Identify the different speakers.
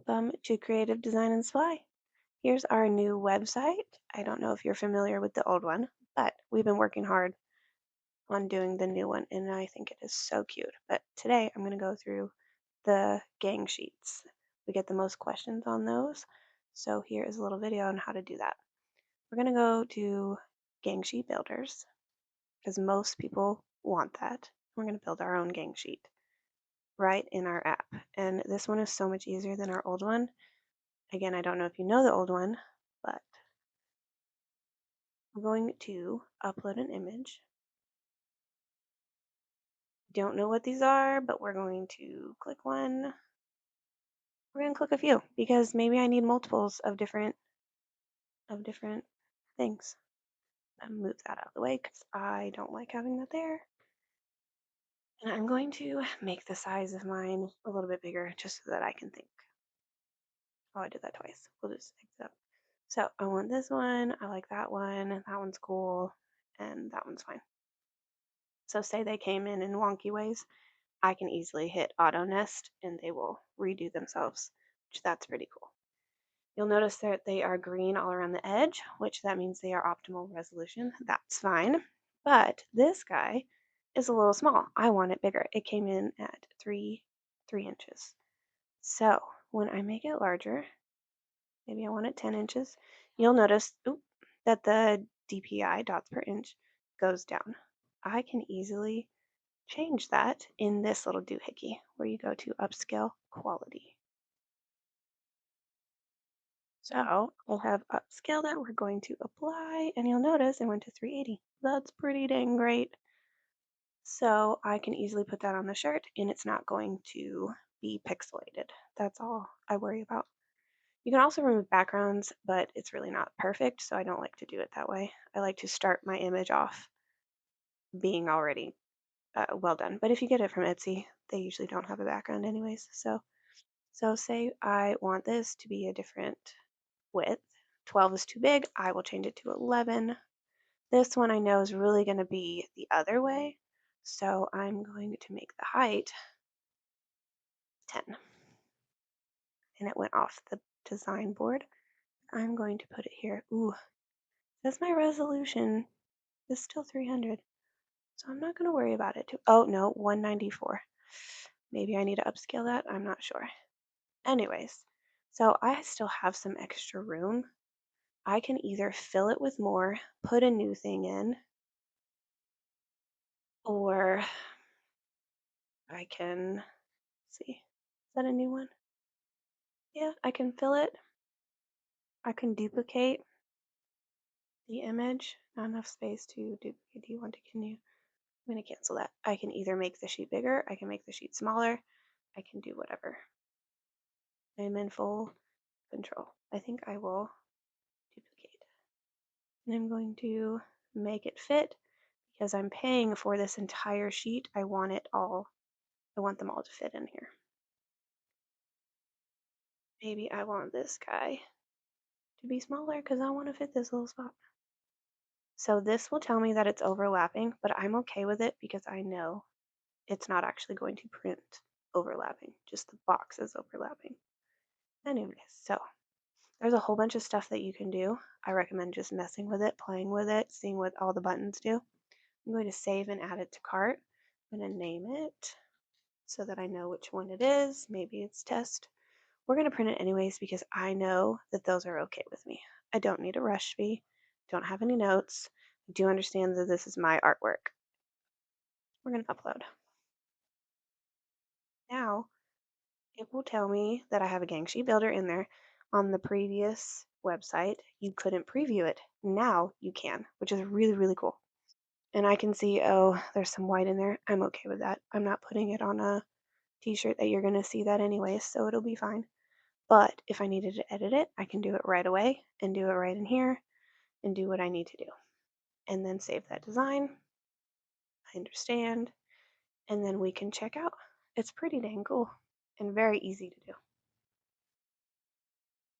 Speaker 1: Welcome to Creative Design and Supply. Here's our new website. I don't know if you're familiar with the old one, but we've been working hard on doing the new one, and I think it is so cute. But today I'm going to go through the gang sheets. We get the most questions on those. So here is a little video on how to do that. We're going to go to Gang Sheet Builders because most people want that. We're going to build our own gang sheet right in our app. And this one is so much easier than our old one. Again, I don't know if you know the old one, but we're going to upload an image. Don't know what these are, but we're going to click one. We're going to click a few because maybe I need multiples of different things. I'll move that out of the way because I don't like having that there. And I'm going to make the size of mine a little bit bigger just so that I can think. Oh, I did that twice. We'll just exit up. So I want this one. I like that one. That one's cool. And that one's fine. So say they came in wonky ways, I can easily hit auto nest and they will redo themselves, which that's pretty cool. You'll notice that they are green all around the edge, which that means they are optimal resolution. That's fine. But this guy is a little small. I want it bigger. It came in at 3 inches. So when I make it larger, maybe I want it 10 inches, you'll notice that the DPI, dots per inch, goes down. I can easily change that in this little doohickey where you go to upscale quality. So we'll have upscale that we're going to apply, and you'll notice it went to 380. That's pretty dang great. So I can easily put that on the shirt and it's not going to be pixelated. That's all I worry about. You can also remove backgrounds, but it's really not perfect, so I don't like to do it that way. I like to start my image off being already well done. But if you get it from Etsy, they usually don't have a background anyways. So say I want this to be a different width. 12 is too big. I will change it to 11. This one I know is really going to be the other way. So I'm going to make the height 10. And it went off the design board. I'm going to put it here. Ooh, that's my resolution. It's still 300. So I'm not going to worry about it. Oh, no, 194. Maybe I need to upscale that. I'm not sure. Anyways, so I still have some extra room. I can either fill it with more, put a new thing in, or I can see. Is that a new one? Yeah, I can fill it. I can duplicate the image. Not enough space to duplicate. Do you want to continue? I'm going to cancel that. I can either make the sheet bigger, I can make the sheet smaller, I can do whatever. I'm in full control. I think I will duplicate. And I'm going to make it fit because I'm paying for this entire sheet. I want them all to fit in here. Maybe I want this guy to be smaller because I want to fit this little spot. So this will tell me that it's overlapping, but I'm okay with it because I know it's not actually going to print overlapping, just the box is overlapping. Anyways, so there's a whole bunch of stuff that you can do. I recommend just messing with it, playing with it, seeing what all the buttons do. I'm going to save and add it to cart. I'm going to name it so that I know which one it is. Maybe it's test. We're going to print it anyways because I know that those are okay with me. I don't need a rush fee. Don't have any notes. I do understand that this is my artwork. We're going to upload. Now, it will tell me that I have a gang sheet builder in there. On the previous website, you couldn't preview it. Now you can, which is really, really cool. And I can see, oh, there's some white in there. I'm okay with that. I'm not putting it on a t-shirt that you're going to see that anyways, so it'll be fine. But if I needed to edit it, I can do it right away and do it right in here and do what I need to do. And then save that design. I understand. And then we can check out. It's pretty dang cool and very easy to do.